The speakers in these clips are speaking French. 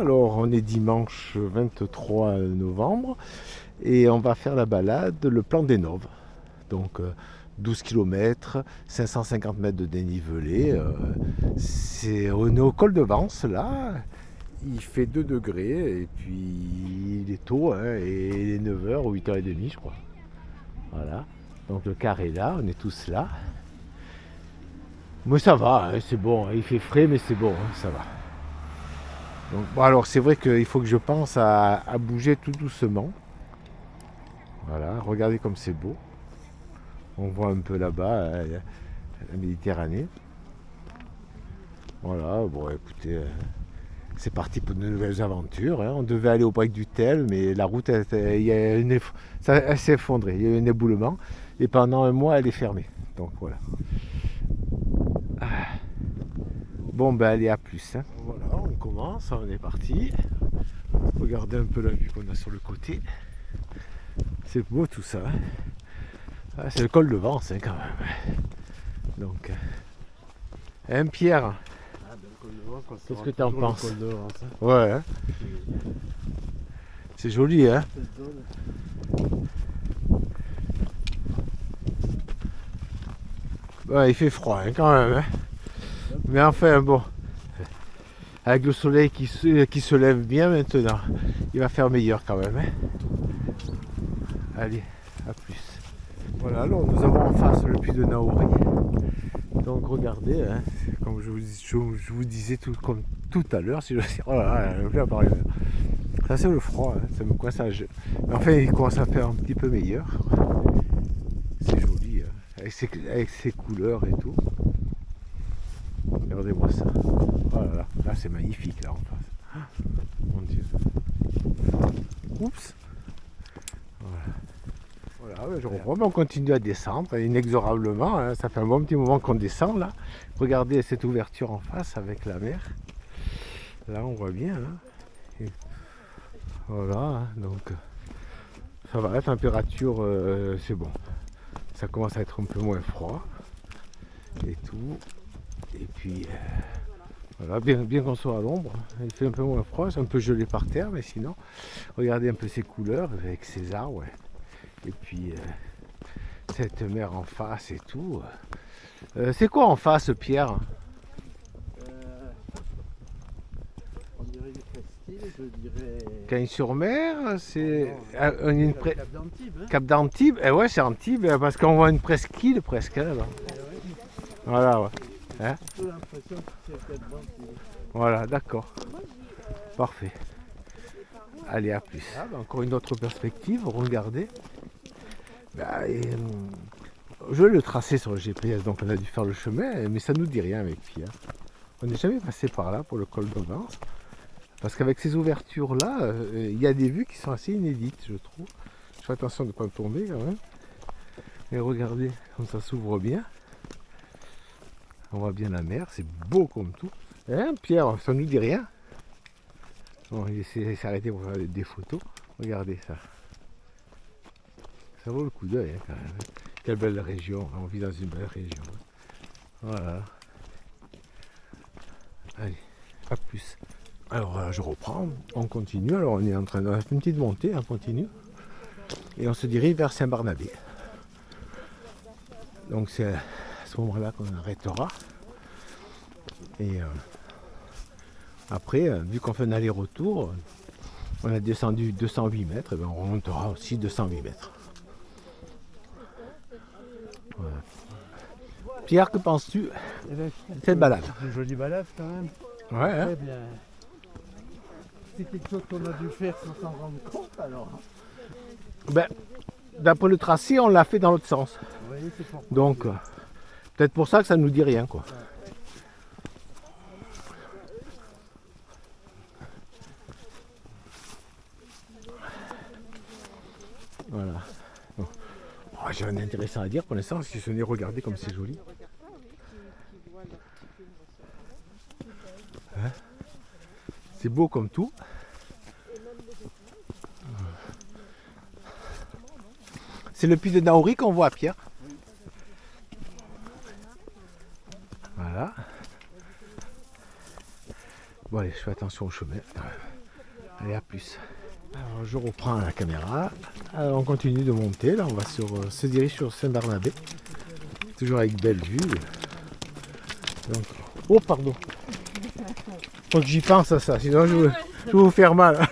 alors on est dimanche 23 novembre et on va faire la balade, le plan des Noves. Donc 12 km, 550 mètres de dénivelé. On est au col de Vence là, il fait 2 degrés et puis il est tôt, hein, et il est 9h ou 8h30 je crois. Voilà, donc le car est là, on est tous là. Mais ça va, hein, c'est bon, il fait frais mais c'est bon, hein, ça va. Donc, bon, alors c'est vrai qu'il faut que je pense à bouger tout doucement. Voilà, regardez comme c'est beau. On voit un peu là-bas la Méditerranée. Voilà, bon écoutez, c'est parti pour de nouvelles aventures, hein. On devait aller au break du Tel, mais la route elle s'est effondrée, il y a eu un éboulement. Et pendant un mois, elle est fermée. Donc voilà. Bon ben allez, à plus, hein. Voilà, on commence, on est parti. Regardez un peu la vue qu'on a sur le côté. C'est beau tout ça, hein. Ah, c'est le col de Vence, hein, quand même. Donc, hein, Pierre, qu'est-ce que tu en penses? Ouais, hein. C'est joli, hein. Ouais, il fait froid, hein, quand même, hein. Mais enfin, bon, avec le soleil qui se lève bien maintenant, il va faire meilleur quand même, hein. Allez, à plus. Voilà, alors nous avons en face le puits de Naouri. Donc regardez, hein, comme je vous disais comme tout à l'heure, si je sais. Oh là là, je vais parler. Ça c'est le froid, hein, ça me coince à jeu. Enfin, il commence à faire un petit peu meilleur. C'est joli, hein, avec ses couleurs et tout. Regardez-moi ça. Oh là là, là c'est magnifique là en face. Mon Dieu. Oups. Voilà, je reprends, mais on continue à descendre inexorablement, hein. Ça fait un bon petit moment qu'on descend là. Regardez cette ouverture en face avec la mer. Là on voit bien, hein. Et voilà, hein, donc ça va, la température c'est bon. Ça commence à être un peu moins froid et tout. Et puis voilà, bien qu'on soit à l'ombre, il fait un peu moins froid, c'est un peu gelé par terre, mais sinon, regardez un peu ces couleurs avec ces arbres. Ouais. Et puis cette mer en face et tout. C'est quoi en face, Pierre? On dirait une presqu'île, je dirais. Cagnes-sur-Mer, c'est Cap d'Antibes. Hein. Cap d'Antibes. Eh ouais, c'est Antibes, parce qu'on voit une presqu'île presque là. Voilà, ouais. Hein? J'ai un peu l'impression que c'est Cap d'Antibes. Voilà, d'accord. Parfait. Allez, à plus. Ah, bah, encore une autre perspective, regardez. Bah, je le tracé sur le GPS, donc on a dû faire le chemin, mais ça nous dit rien avec Pierre. On n'est jamais passé par là pour le col de Vence, parce qu'avec ces ouvertures là, il y a des vues qui sont assez inédites, je trouve. Je fais attention de ne pas tomber quand même. Et regardez comme ça s'ouvre bien. On voit bien la mer, c'est beau comme tout. Hein, Pierre, ça nous dit rien. Bon, il s'est arrêté pour faire des photos. Regardez ça. Ça vaut le coup d'œil, hein, quand même. Quelle belle région, on vit dans une belle région. Voilà. Allez, à plus. Alors je reprends, on continue. Alors on est en train de faire une petite montée, on continue. Et on se dirige vers Saint-Barnabé. Donc c'est à ce moment-là qu'on arrêtera. Et après, vu qu'on fait un aller-retour, on a descendu 208 mètres, et bien on remontera aussi 208 mètres. Voilà. Pierre, que penses-tu de cette balade? C'est une jolie balade quand même. Ouais, hein. Très bien. C'est quelque chose qu'on a dû faire sans s'en rendre compte alors. Ben, d'après le tracé, on l'a fait dans l'autre sens. Vous voyez, c'est pourquoi. Donc, peut-être pour ça que ça ne nous dit rien, quoi. Voilà. Bon. Oh, j'ai rien d'intéressant à dire pour l'instant, si ce n'est regarder comme c'est joli. Hein, c'est beau comme tout. C'est le puits de Naouri qu'on voit, Pierre. Voilà. Bon allez, je fais attention au chemin quand même. Allez, à plus. Alors, je reprends la caméra. Alors, on continue de monter. Là, on va se diriger sur Saint-Barnabé. Toujours avec belle vue. Donc, oh, pardon. Faut que j'y pense à ça, sinon je vais vous faire mal.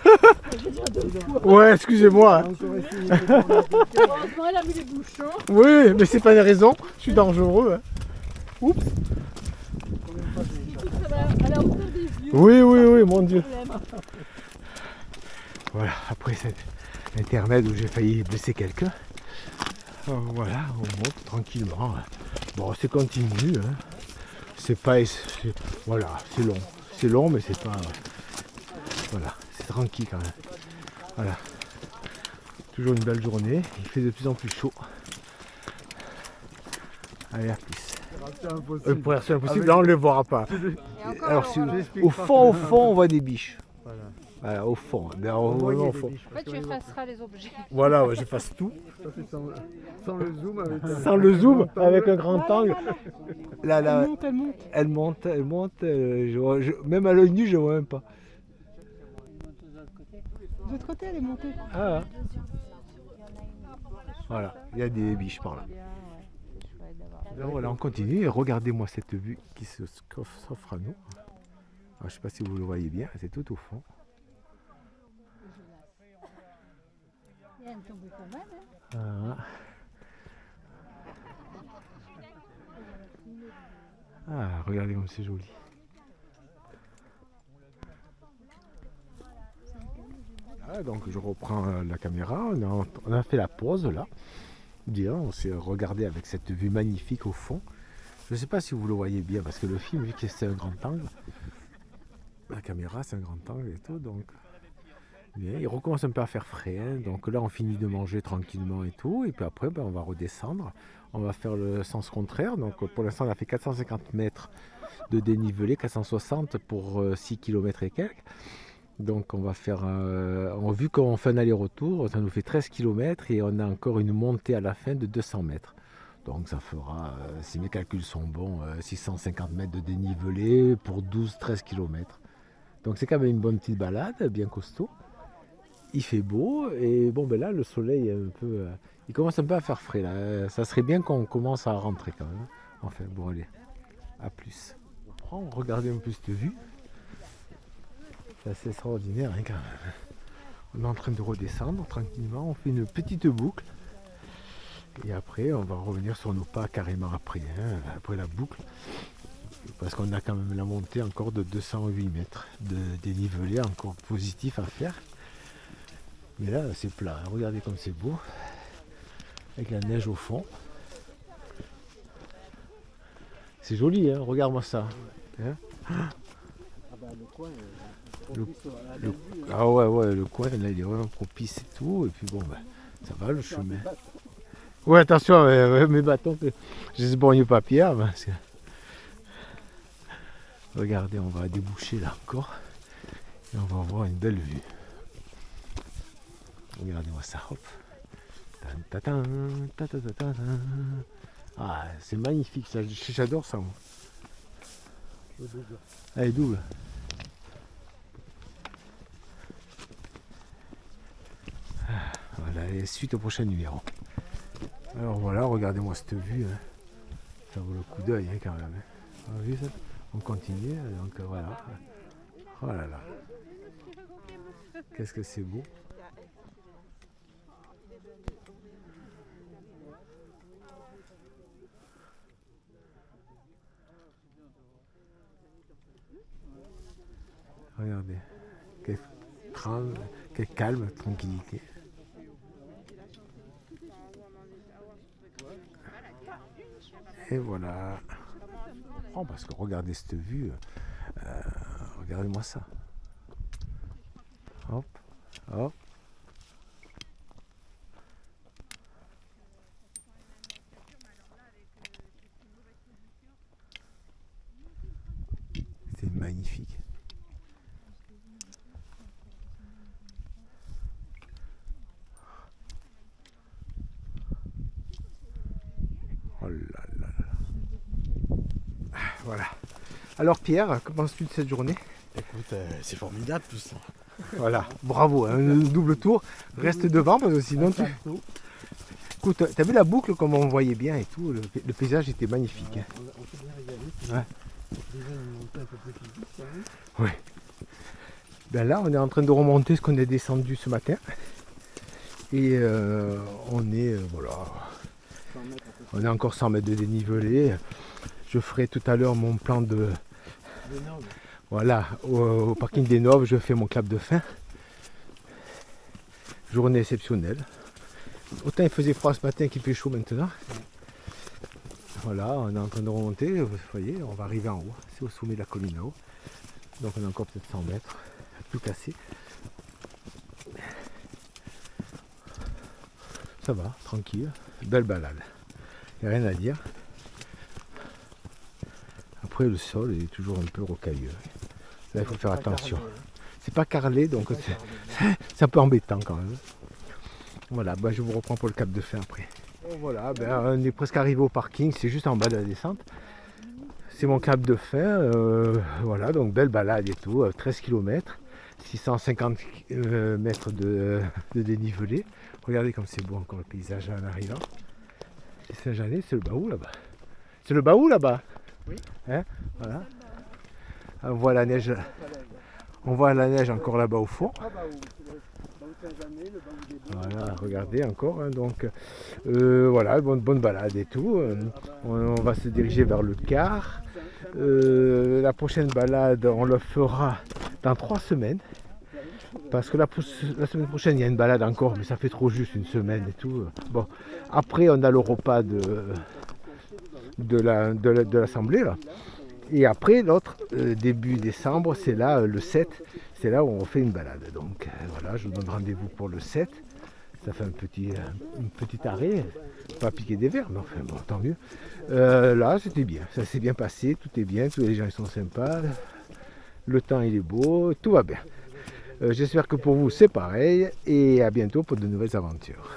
Ouais, excusez-moi. Heureusement, elle a mis les bouchons. Oui, mais c'est pas une raison. Je suis dangereux. Hein. Oups. Écoute, ça va à la hauteur des yeux. Oui, mon Dieu. Problème. Voilà, après cet intermède où j'ai failli blesser quelqu'un. Voilà, on monte tranquillement. Bon, c'est continu. Hein. C'est pas... Voilà, c'est long. C'est long, mais c'est pas... Voilà, c'est tranquille quand même. Voilà. Toujours une belle journée. Il fait de plus en plus chaud. Allez, à plus. Pour c'est impossible, là on ne les verra pas. Alors, au fond, on voit des biches. Voilà, au fond. Au fond. En fait, tu effaceras les objets. Voilà, ouais, j'efface tout. Sans le zoom avec Sans le zoom, avec un grand angle. Là, Elle monte. elle monte. Même à l'œil nu, je ne vois même pas. De l'autre côté, elle est montée. Ah, voilà, il y a des biches par là. Donc voilà, on continue et regardez-moi cette vue qui s'offre à nous. Alors, je ne sais pas si vous le voyez bien, c'est tout au fond. Il y a une tombée quand même. Voilà. Ah, regardez comme c'est joli. Ah, donc je reprends la caméra, on a fait la pause là. Bien, on s'est regardé avec cette vue magnifique au fond. Je ne sais pas si vous le voyez bien parce que le film, vu que c'est un grand angle, la caméra c'est un grand angle et tout, donc bien, il recommence un peu à faire frais. Hein, donc là on finit de manger tranquillement et tout, et puis après on va redescendre. On va faire le sens contraire. Donc pour l'instant on a fait 450 mètres de dénivelé, 460 pour 6 km et quelques. Donc on va faire, vu qu'on fait un aller-retour, ça nous fait 13 km et on a encore une montée à la fin de 200 mètres. Donc ça fera, si mes calculs sont bons, 650 mètres de dénivelé pour 12-13 km. Donc c'est quand même une bonne petite balade, bien costaud. Il fait beau et bon ben là le soleil est un peu, il commence un peu à faire frais là. Ça serait bien qu'on commence à rentrer quand même. Enfin bon allez, à plus. Regardez un peu cette vue. C'est assez extraordinaire hein, quand même. On est en train de redescendre tranquillement, on fait une petite boucle. Et après on va revenir sur nos pas carrément après, hein, après la boucle. Parce qu'on a quand même la montée encore de 208 mètres de dénivelé encore positif à faire. Mais là c'est plat, hein. Regardez comme c'est beau. Avec la neige au fond. C'est joli, hein, regarde-moi ça. Hein, ah ouais, le coin là il est vraiment propice et tout. Et puis bon, ben, ça va le chemin. Ouais, attention, mes bâtons, je les borgne pas Pierre. Parce que... Regardez, on va déboucher là encore. Et on va voir une belle vue. Regardez-moi ça, hop. Ah, c'est magnifique, ça, j'adore ça. Moi. Allez, double. Voilà, et suite au prochain numéro. Alors voilà, regardez-moi cette vue. Hein. Ça vaut le coup d'œil hein, quand même. Hein. On a vu ça? On continue, donc voilà. Oh là là. Qu'est-ce que c'est beau. Regardez. Quel calme, tranquillité. Et voilà. Oh, parce que regardez cette vue. Regardez-moi ça. Hop, hop. C'est magnifique. Oh là là là. Voilà. Alors Pierre, que penses-tu de cette journée? Écoute, c'est formidable tout ça. Voilà, bravo, hein, un double tour. Reste devant parce que sinon tu... Écoute, t'as vu la boucle comme on voyait bien et tout, le paysage était magnifique. Hein. On s'est bien régalé. Ouais. Déjà une montée un peu plus physique quand même. Ouais. Ben là, on est en train de remonter ce qu'on est descendu ce matin. Et on est, voilà, 100 mètres à peu on est encore 100 mètres de dénivelé. Je ferai tout à l'heure mon plan de... près. Énorme. Voilà, au parking des Noves, je fais mon clap de fin. Journée exceptionnelle. Autant il faisait froid ce matin qu'il fait chaud maintenant. Voilà, on est en train de remonter. Vous voyez, on va arriver en haut. C'est au sommet de la colline là-haut. Donc on a encore peut-être 100 mètres. Tout cassé. Ça va, tranquille. Belle balade. Il n'y a rien à dire. Après le sol est toujours un peu rocailleux. Là il faut faire attention. C'est pas carrelé donc c'est un peu embêtant quand même. Voilà, bah, je vous reprends pour le cap de fin après. Bon, voilà, ben, on est presque arrivé au parking, c'est juste en bas de la descente. C'est mon cap de fin, voilà, donc belle balade et tout, 13 km, 650 mètres de dénivelé. Regardez comme c'est beau encore le paysage en arrivant. C'est Saint-Jeannet, c'est le Baou là-bas. C'est le Baou là-bas. Oui. Hein, voilà. On voit la neige. On voit la neige encore là-bas au fond. Ah bah oui, c'est le Baou Saint-Jeannet, le Baou des Bois. Voilà, regardez encore. Hein, donc voilà, bonne balade et tout. On va se diriger vers le quart. La prochaine balade, on le fera dans 3 semaines. Parce que la semaine prochaine, il y a une balade encore, mais ça fait trop juste une semaine et tout. Bon, après, on a le repas de l'Assemblée, là. Et après, l'autre, début décembre, c'est là, le 7, c'est là où on fait une balade. Donc voilà, je vous donne rendez-vous pour le 7. Ça fait un petit arrêt, pas piquer des verres, mais enfin bon, tant mieux. Là, c'était bien, ça s'est bien passé, tout est bien, tous les gens ils sont sympas, le temps il est beau, tout va bien. J'espère que pour vous c'est pareil, et à bientôt pour de nouvelles aventures.